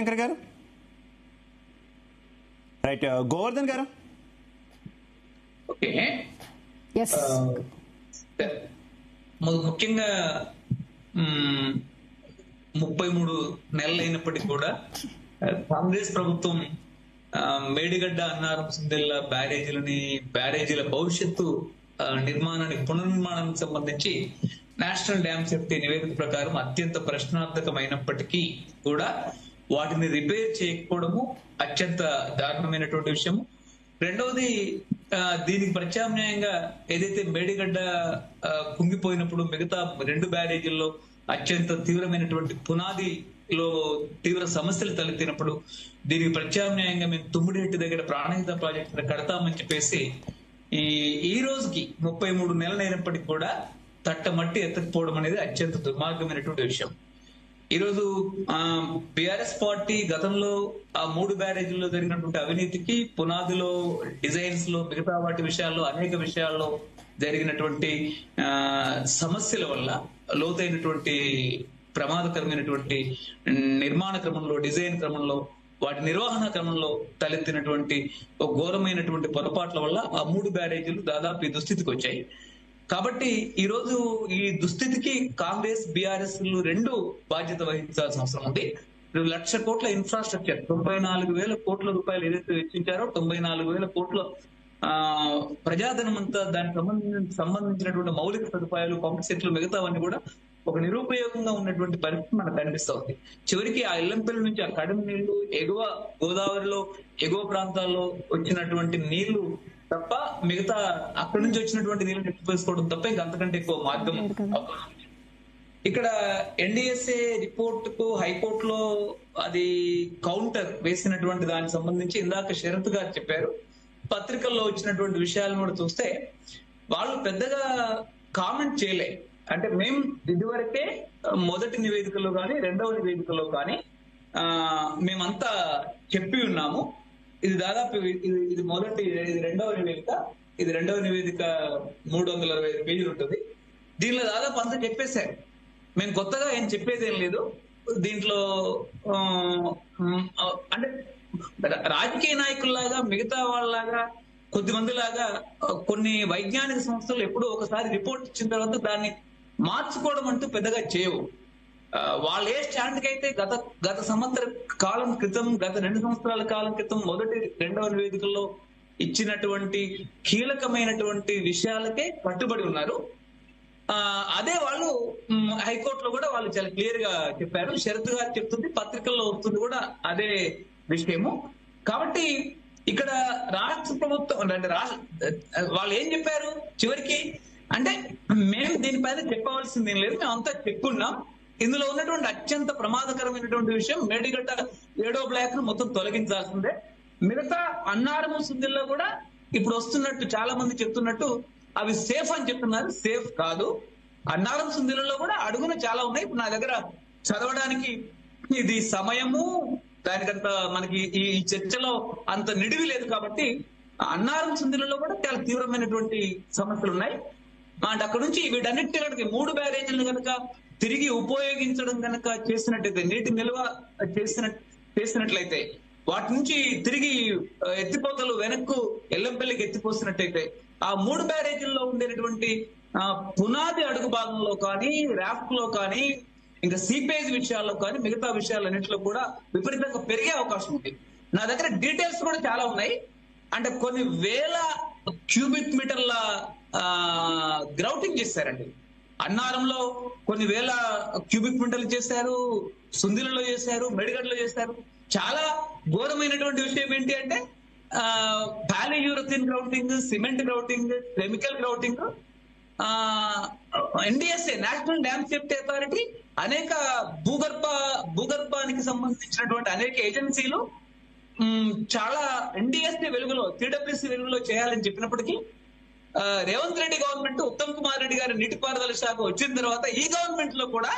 శివశంకర్ గారు. రైట్, గోవర్ధన్ గారు. ఓకే, ముఖ్యంగా 33 నెలలు అయినప్పటికీ కూడా కాంగ్రెస్ ప్రభుత్వం మేడిగడ్డ, అన్నారం, సుందెల్ల బ్యారేజీల భవిష్యత్తు నిర్మాణానికి పునర్నిర్మాణానికి సంబంధించి నేషనల్ డ్యామ్ సేఫ్టీ నివేదిక ప్రకారం అత్యంత ప్రశ్నార్థకమైనప్పటికీ కూడా వాటిని రిపేర్ చేయకపోవడము అత్యంత దారుణమైనటువంటి విషయము. రెండవది, దీనికి ప్రత్యామ్నాయంగా ఏదైతే మేడిగడ్డ కుంగిపోయినప్పుడు మిగతా 2 బ్యారేజీల్లో అత్యంత తీవ్రమైనటువంటి పునాదిలో తీవ్ర సమస్యలు తలెత్తినప్పుడు దీనికి ప్రత్యామ్నాయంగా మేము తుమ్మిడిహెట్టి దగ్గర ప్రాణహిత ప్రాజెక్టు కడతామని చెప్పేసి ఈ రోజుకి 33 నెలలు అయినప్పటికీ కూడా తట్టమట్టి ఎత్తకపోవడం అనేది అత్యంత దుర్మార్గమైనటువంటి విషయం. ఈరోజు బిఆర్ఎస్ పార్టీ గతంలో ఆ 3 బ్యారేజీల్లో జరిగినటువంటి అవినీతికి, పునాదిలో, డిజైన్స్ లో, మిగతా వాటి విషయాల్లో, అనేక విషయాల్లో జరిగినటువంటి సమస్యల వల్ల లోతైనటువంటి ప్రమాదకరమైనటువంటి నిర్మాణ క్రమంలో, డిజైన్ క్రమంలో, వాటి నిర్వహణ క్రమంలో తలెత్తినటువంటి ఒక ఘోరమైనటువంటి పొరపాట్ల వల్ల ఆ 3 బ్యారేజీలు దాదాపు ఈ దుస్థితికి వచ్చాయి. కాబట్టి ఈ రోజు ఈ దుస్థితికి కాంగ్రెస్, బీఆర్ఎస్ 2 బాధ్యత వహించాల్సిన అవసరం ఉంది. 1,00,000 కోట్ల ఇన్ఫ్రాస్ట్రక్చర్, 94,000 కోట్ల రూపాయలు ఏదైతే వెచ్చించారో 94,000 కోట్ల ప్రజాధనం అంతా దానికి సంబంధించినటువంటి మౌలిక సదుపాయాలు, పంప్ సెట్లు, మిగతావన్నీ కూడా ఒక నిరుపయోగంగా ఉన్నటువంటి పరిస్థితి మనకు కనిపిస్తుంది. చివరికి ఆ ఎల్లంపల్లి నుంచి ఆ కడమ నీళ్లు ఎగువ గోదావరిలో, ఎగువ ప్రాంతాల్లో వచ్చినటువంటి నీళ్లు తప్ప మిగతా అక్కడి నుంచి వచ్చినటువంటి నీళ్ళని ఎత్తిపోసుకోవడం తప్ప ఇంకా అంతకంటే ఎక్కువ మార్గం. ఇక్కడ ఎన్డీఎస్ఏ రిపోర్ట్ కు హైకోర్టులో అది కౌంటర్ వేసినటువంటి దానికి సంబంధించి ఇందాక శరత్ గారు చెప్పారు. పత్రికల్లో వచ్చినటువంటి విషయాలను కూడా చూస్తే వాళ్ళు పెద్దగా కామెంట్ చేయలే. అంటే మేము ఇదివరకే మొదటి నివేదికలో కానీ, 2వ నివేదికలో కానీ మేమంతా చెప్పి ఉన్నాము. ఇది దాదాపు ఇది 2వ నివేదిక. ఇది 2వ నివేదిక 325 పేజీలు ఉంటుంది. దీనిలో దాదాపు అంతా చెప్పేశారు. మేము కొత్తగా ఏం చెప్పేది ఏం లేదు దీంట్లో. అంటే రాజకీయ నాయకుల్లాగా, మిగతా వాళ్ళలాగా, కొద్దిమంది లాగా కొన్ని వైజ్ఞానిక సంస్థలు ఎప్పుడూ ఒకసారి రిపోర్ట్ ఇచ్చిన తర్వాత దాన్ని మార్చుకోవడం అంటూ పెద్దగా చేయవు. వాళ్ళు ఏ స్టాండ్ కి అయితే గత సంవత్సర కాలం క్రితం, గత 2 సంవత్సరాల కాలం క్రితం మొదటి 2వ నివేదికల్లో ఇచ్చినటువంటి కీలకమైనటువంటి విషయాలకే కట్టుబడి ఉన్నారు. అదే వాళ్ళు హైకోర్టులో కూడా వాళ్ళు చాలా క్లియర్ గా చెప్పారు. శరత్ గారు చెప్తుంది, పత్రికల్లో వస్తుంది కూడా అదే విషయము. కాబట్టి ఇక్కడ రాష్ట్ర ప్రభుత్వం అంటే వాళ్ళు ఏం చెప్పారు చివరికి అంటే, మేము దీనిపైన చెప్పవలసింది ఏం లేదు, మేము అంతా చెప్పుకున్నాం. ఇందులో ఉన్నటువంటి అత్యంత ప్రమాదకరమైనటువంటి విషయం మేడిగడ్డ 7వ బ్లాక్ ను మొత్తం తొలగించాల్సిందే. మిగతా అన్నారం, సుందిల్లో కూడా ఇప్పుడు వస్తున్నట్టు చాలా మంది చెప్తున్నట్టు అవి సేఫ్ అని చెప్తున్నారు. సేఫ్ కాదు. అన్నారం, సుందిల్లో కూడా అడుగున చాలా ఉన్నాయి. ఇప్పుడు నా దగ్గర చదవడానికి ఇది సమయము, దానికంత మనకి ఈ చర్చలో అంత నిడివి లేదు. కాబట్టి అన్నారం, సుందిల్లో కూడా చాలా తీవ్రమైనటువంటి సమస్యలు ఉన్నాయి. అంటే అక్కడ నుంచి వీటన్నిటి కనుక 3 బ్యారేజీలను కనుక తిరిగి ఉపయోగించడం కనుక చేసినట్టయితే, నీటి నిల్వ చేసినట్లయితే, వాటి నుంచి తిరిగి ఎత్తిపోతలు వెనక్కు ఎల్లంపల్లికి ఎత్తిపోసినట్టయితే ఆ 3 బ్యారేజీల్లో ఉండేటువంటి పునాది అడుగు భాగంలో కానీ, ర్యాఫ్ట్ లో కానీ, ఇంకా సీపేజ్ విషయాల్లో కానీ, మిగతా విషయాలన్నింటిలో కూడా విపరీతంగా పెరిగే అవకాశం ఉంది. నా దగ్గర డీటెయిల్స్ కూడా చాలా ఉన్నాయి. అంటే కొన్ని వేల క్యూబిక్ మీటర్ల గ్రౌటింగ్ చేశారండి. అన్నారంలో కొన్ని వేల క్యూబిక్ మీటర్లు చేశారు, సుందిలలో చేశారు, మేడిగడ్డలో చేశారు. చాలా ఘోరమైనటువంటి విషయం ఏంటి అంటే polyurethane grouting, cement grouting, chemical grouting. NDSA, National Dam Safety Authority, అనేక భూగర్భానికి సంబంధించినటువంటి అనేక ఏజెన్సీలు చాలా ఎన్డీఎస్ఏ వెలుగులో, టీడబ్ల్యూసీ వెలుగులో చేయాలని చెప్పినప్పటికీ రేవంత్ రెడ్డి గవర్నమెంట్, ఉత్తమ్ కుమార్ రెడ్డి గారి నీటిపారుదల శాఖ వచ్చిన తర్వాత ఈ గవర్నమెంట్ లో కూడా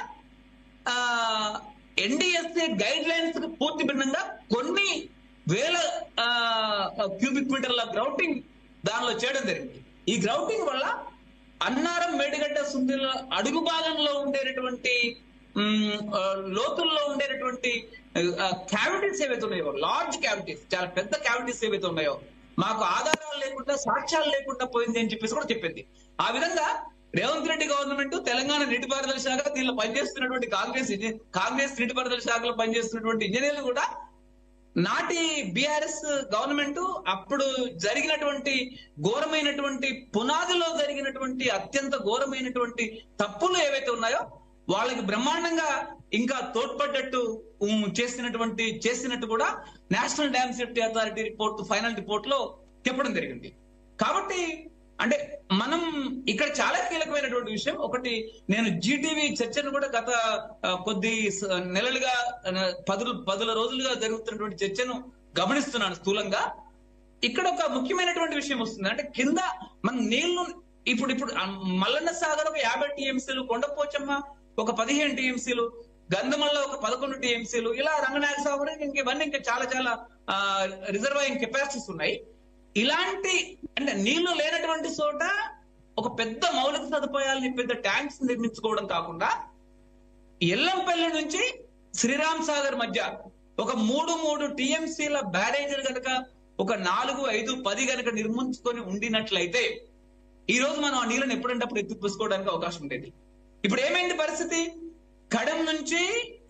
ఎన్డీఎస్ఏ గైడ్ లైన్స్ కు పూర్తి భిన్నంగా కొన్ని వేల క్యూబిక్ మీటర్ల గ్రౌటింగ్ దానిలో చేయడం జరిగింది. ఈ గ్రౌటింగ్ వల్ల అన్నారం, మేడిగడ్డ, సుందిల అడుగు భాగంలో ఉండేటటువంటి లోతుల్లో ఉండేటటువంటి క్యావిటీస్ ఏవైతే ఉన్నాయో, లార్జ్ క్యావిటీస్, చాలా పెద్ద క్యావిటీస్ ఏవైతే ఉన్నాయో మాకు ఆధారాలు లేకుండా, సాక్ష్యాలు లేకుండా పోయింది అని చెప్పేసి కూడా చెప్పింది. ఆ విధంగా రేవంత్ రెడ్డి గవర్నమెంట్, తెలంగాణ నీటిపారుదల శాఖ, దీనిలో పనిచేస్తున్నటువంటి కాంగ్రెస్ నీటిపారుదల శాఖలో పనిచేస్తున్నటువంటి ఇంజనీర్లు కూడా నాటి బీఆర్ఎస్ గవర్నమెంట్ అప్పుడు జరిగినటువంటి ఘోరమైనటువంటి పునాదిలో జరిగినటువంటి అత్యంత ఘోరమైనటువంటి తప్పులు ఏవైతే ఉన్నాయో వాళ్ళకి బ్రహ్మాండంగా ఇంకా తోడ్పడ్డట్టు చేసినట్టు కూడా national Dam Safety authority report, final report లో చెప్పడం జరిగింది. కాబట్టి అంటే మనం ఇక్కడ చాలా కీలకమైనటువంటి విషయం ఒకటి, నేను జీటీవీ చర్చను కూడా గత కొద్ది నెలలుగా, పదుల రోజులుగా జరుగుతున్నటువంటి చర్చను గమనిస్తున్నాను స్థూలంగా. ఇక్కడ ఒక ముఖ్యమైనటువంటి విషయం వస్తుంది. అంటే కింద మన నీళ్లు ఇప్పుడు మల్లన్న సాగర్ ఒక 50 టీఎంసీలు, కొండపోచమ్మ ఒక 15 టీఎంసీలు, గంధమల్ల ఒక 11 టీఎంసీలు, ఇలా రంగనాయక సాగర్ ఇవన్నీ ఇంకా చాలా రిజర్వాయింగ్ కెపాసిటీస్ ఉన్నాయి. ఇలాంటి అంటే నీళ్లు లేనటువంటి చోట ఒక పెద్ద మౌలిక సదుపాయాలని, పెద్ద ట్యాంక్స్ నిర్మించుకోవడం కాకుండా ఎల్లంపల్లి నుంచి శ్రీరామ్ సాగర్ మధ్య ఒక 3 టీఎంసీల బ్యారేజీలు కనుక ఒక 4, 5, 10 కనుక నిర్మించుకొని ఉండినట్లయితే ఈ రోజు మనం ఆ నీళ్ళని ఎప్పుడంటప్పుడు ఎత్తిపోసుకోవడానికి అవకాశం ఉండేది. ఇప్పుడు ఏమైంది పరిస్థితి? కడెం నుంచి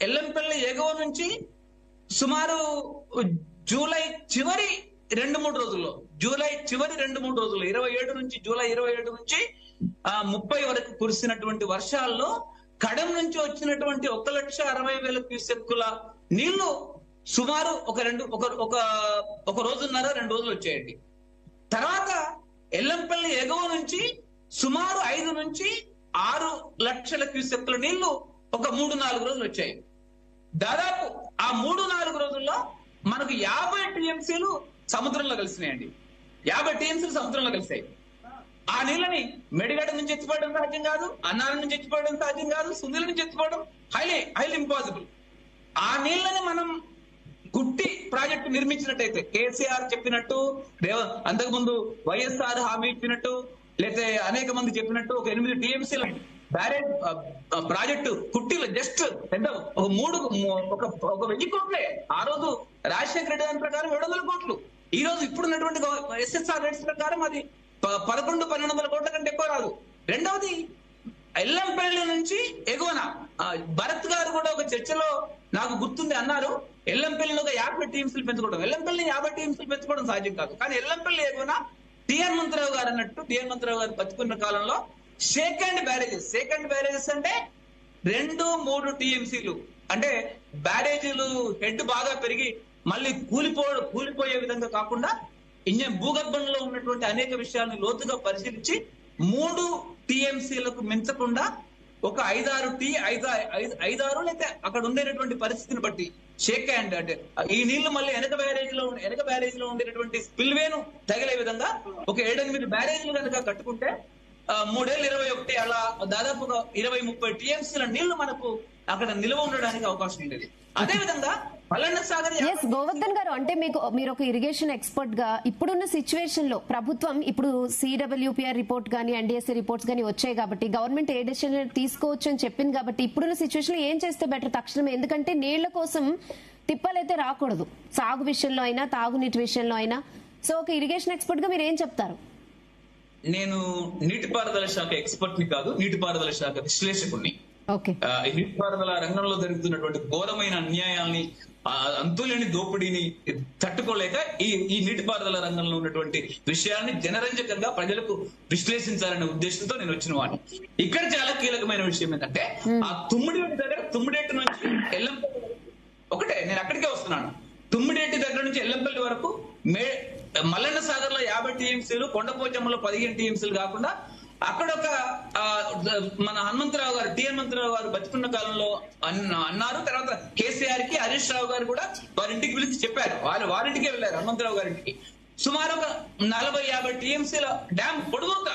ఎల్లంపల్లి ఎగువ నుంచి సుమారు జూలై చివరి 2-3 రోజుల్లో, జూలై 27 నుంచి జూలై 27 నుంచి 30 వరకు కురిసినటువంటి వర్షాల్లో కడెం నుంచి వచ్చినటువంటి 1,60,000 క్యూసెక్కుల నీళ్లు సుమారు ఒక రోజున్నర 2 రోజులు వచ్చాయండి. తర్వాత ఎల్లంపల్లి ఎగువ నుంచి సుమారు 5 నుంచి 6 లక్షల క్యూసెక్కుల నీళ్లు ఒక 3-4 రోజులు వచ్చాయి. దాదాపు ఆ 3-4 రోజుల్లో మనకు 50 టీఎంసీలు సముద్రంలో కలిసినాయండి. 50 టీఎంసీలు సముద్రంలో కలిసాయి. ఆ నీళ్ళని మెడిగడ్డ నుంచి ఎత్తిపోవడం సాధ్యం కాదు, అన్నారం నుంచి ఎత్తిపోవడం సాధ్యం కాదు, సుందిల నుంచి ఎత్తిపోవడం హైలీ ఇంపాసిబుల్. ఆ నీళ్ళని మనం గుట్టి ప్రాజెక్టు నిర్మించినట్టయితే, కేసీఆర్ చెప్పినట్టు, అంతకుముందు వైఎస్ఆర్ హామీ ఇచ్చినట్టు, లేకపోతే అనేక మంది చెప్పినట్టు ఒక 8 టీఎంసీల బ్యారేజ్ ప్రాజెక్టు కుట్టిలో జస్ట్ ఎంత ఒక 1000 కోట్లే. ఆ రోజు రాజశేఖర రెడ్డి దాని ప్రకారం 700 కోట్లు. ఈ రోజు ఇప్పుడున్నటువంటి ఎస్ఎస్ఆర్ రేట్స్ ప్రకారం అది 1100-1200 కోట్ల కంటే ఎక్కువ రాదు. రెండవది ఎల్లంపల్లి నుంచి ఎగువన భరత్ గారు కూడా ఒక చర్చలో నాకు గుర్తుంది అన్నారు, ఎల్లంపల్లిలో ఒక 50 టీఎంసీలు పెంచుకోవడం, ఎల్లంపల్లిని 50 టీఎంసీలు పెంచుకోవడం సాధ్యం కాదు. కానీ ఎల్లంపల్లి ఎగువన టిఆర్ మంత్రావు గారు అన్నట్టు, టిఆర్ మంత్రావు గారు బతుకున్న కాలంలో సెకండ్ బ్యారేజెస్ అంటే 2-3 టీఎంసీలు, అంటే బ్యారేజీలు హెడ్ బాగా పెరిగి మళ్ళీ కూలిపోయే విధంగా కాకుండా భూగర్భంలో ఉన్నటువంటి అనేక విషయాలను లోతుగా పరిశీలించి 3 టీఎంసీలకు మించకుండా ఒక 5-6 లేకపోతే అక్కడ ఉండేటటువంటి పరిస్థితిని బట్టి షేక్ హ్యాండ్, అంటే ఈ నీళ్లు మళ్ళీ వెనక బ్యారేజ్ లో ఉండేటటువంటి స్పిల్వేను తగిలే విధంగా ఒక 7-8 బ్యారేజీలు కనుక కట్టుకుంటే 3-21 అలా దాదాపుగా 20-30 టీఎంసీల నీళ్లు మనకు అక్కడ నిల్వ ఉండడానికి అవకాశం ఉండేది. అదే విధంగా మల్లన్న సాగర్. గోవర్ధన్ గారు, అంటే మీరు ఒక ఇరిగేషన్ ఎక్స్పర్ట్ గా ఇప్పుడున్న సిచ్యువేషన్ లో ప్రభుత్వం ఇప్పుడు సిడబ్ల్యూపీఆర్ రిపోర్ట్ గానీ, ఎన్డీఎస్ఏ రిపోర్ట్స్ గానీ వచ్చాయి కాబట్టి గవర్నమెంట్ ఏ డెసిషన్ తీసుకోవచ్చు అని చెప్పింది కాబట్టి ఇప్పుడున్న సిచ్యువేషన్ లో ఏం చేస్తే బెటర్ తక్షణమే? ఎందుకంటే నీళ్ల కోసం తిప్పలైతే రాకూడదు, సాగు విషయంలో అయినా తాగునీటి విషయంలో అయినా. సో ఒక ఇరిగేషన్ ఎక్స్పర్ట్ గా మీరు ఏం చెప్తారు? నేను నీటిపారుదల శాఖ ఎక్స్పర్ట్ ని కాదు, నీటిపారుదల శాఖ విశ్లేషకుడిని. ఈ నీటిపారుదల రంగంలో జరుగుతున్నటువంటి ఘోరమైన అన్యాయాల్ని, అంతులేని దోపిడీని తట్టుకోలేక ఈ నీటిపారుదల రంగంలో ఉన్నటువంటి విషయాన్ని జనరంజకంగా ప్రజలకు విశ్లేషించాలనే ఉద్దేశంతో నేను వచ్చిన వాడిని. ఇక్కడ చాలా కీలకమైన విషయం ఏంటంటే, ఆ తుమ్మిడేటి నుంచి ఎల్లంపల్లి ఒకటే, నేను అక్కడికే వస్తున్నాను. తుమ్మిడేటి దగ్గర నుంచి ఎల్లంపల్లి వరకు మల్లన్న సాగర్ లో 50 టీఎంసీలు, కొండపోచమ్మలో 15 టీఎంసీలు కాకుండా అక్కడ ఒక మన హనుమంతరావు గారు, టిఎన్ మంత్రావు గారు బతుకున్న కాలంలో అన్నారు. తర్వాత కేసీఆర్ కి హరీష్ రావు గారు కూడా వారింటికి పిలిచి చెప్పారు. వారింటికే వెళ్ళారు, హనుమంతరావు గారింటికి. సుమారు ఒక 40-50 టీఎంసీల డ్యామ్ పొడుగుతా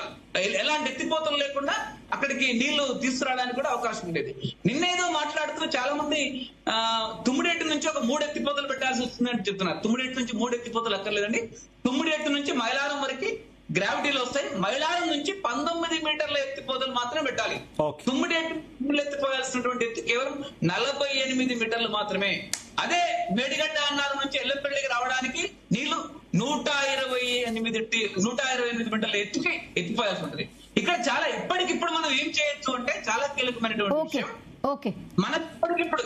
ఎలాంటి ఎత్తిపోతలు లేకుండా అక్కడికి నీళ్లు తీసుకురావడానికి కూడా అవకాశం ఉండేది. నిన్నేదో మాట్లాడుతూ చాలా మంది తుమ్మిడేటి నుంచి ఒక 3 ఎత్తిపోతలు పెట్టాల్సి వస్తుందని చెప్తున్నారు. తుమ్మిడేటి నుంచి 3 ఎత్తిపోతలు అక్కర్లేదండి. తుమ్మిడేటి నుంచి మైలారం వరకు గ్రావిటీలో వస్తాయి. మైలారం నుంచి 19 మీటర్ల ఎత్తిపోతలు మాత్రమే పెట్టాలి. Okay. తుమ్మిడి ఎత్తిపోయాల్సినటువంటి ఎత్తు కేవలం 48 మీటర్లు మాత్రమే. అదే మేడిగడ్డ అన్నారు నుంచి ఎల్లంపల్లికి రావడానికి నీళ్లు 128 మీటర్ల ఎత్తిపోయాల్సి ఉంటుంది. ఇక్కడ చాలా ఇప్పటికిప్పుడు మనం ఏం చేయొచ్చు అంటే చాలా కీలకమైనటువంటి విషయం. ఓకే, మన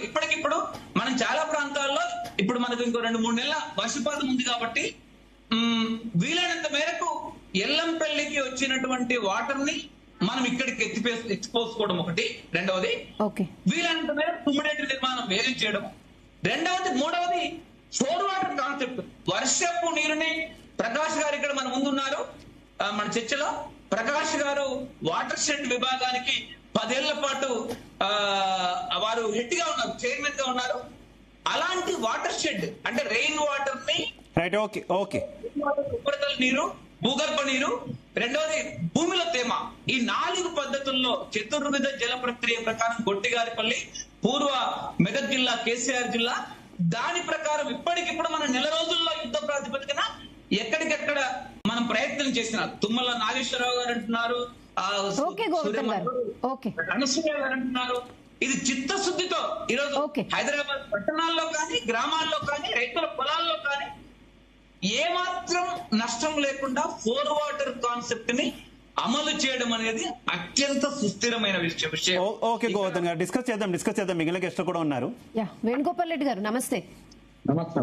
ఇప్పటికిప్పుడు మనం చాలా ప్రాంతాల్లో ఇప్పుడు మనకు ఇంకో 2-3 నెలల వర్షపాతం ఉంది కాబట్టి వీలైనంత మేరకు ఎల్లంపల్లికి వచ్చినటువంటి వాటర్ ని మనం ఇక్కడికి ఎత్తిపోసుకోవడం ఒకటి. రెండవది వీలైనంత మేరకు తుమ్మిడేటి నిర్మాణం వేగం చేయడం. మూడవది స్టోర్ వాటర్ కాన్సెప్ట్. వర్షపు నీరుని ప్రకాష్ గారు ఇక్కడ మన ముందున్నారు మన చర్చలో. ప్రకాష్ గారు వాటర్ షెడ్ విభాగానికి 10 ఏళ్ల పాటు వారు హెడ్ గా ఉన్నారు, చైర్మన్ గా ఉన్నారు. అలాంటి వాటర్ షెడ్ అంటే రెయిన్ వాటర్ ని ఉపరితల నీరు, భూగర్భ నీరు, రెండవది భూమిలో తేమ, ఈ 4 పద్ధతుల్లో చతుర్విధ జల ప్రక్రియ ప్రకారం గొట్టిగారిపల్లి పూర్వ మెదక్ జిల్లా, కేసీఆర్ జిల్లా, దాని ప్రకారం ఇప్పటికిప్పుడు మన నెల రోజుల్లో యుద్ధ ప్రాతిపదికన ఎక్కడికెక్కడ మనం ప్రయత్నం చేసిన తుమ్మల నాగేశ్వరరావు గారు అంటున్నారు, అనసూయ గారు అంటున్నారు. ఇది చిత్తశుద్ధితో ఈరోజు హైదరాబాద్ పట్టణాల్లో కానీ గ్రామాల్లో కానీ రైతుల పొలాల్లో కానీ ఏమాత్రం నష్టం లేకుండా 4 వాటర్ కాన్సెప్ట్ ని అమలు చేయడం అనేది అత్యంత సుస్థిరమైన విషయం. ఓకే గోవర్ధన్ గారు, డిస్కస్ చేద్దాం. మిగిలిన గెస్ట్లు కూడా ఉన్నారు. వేణుగోపాల్ రెడ్డి గారు నమస్తే. నమస్తే.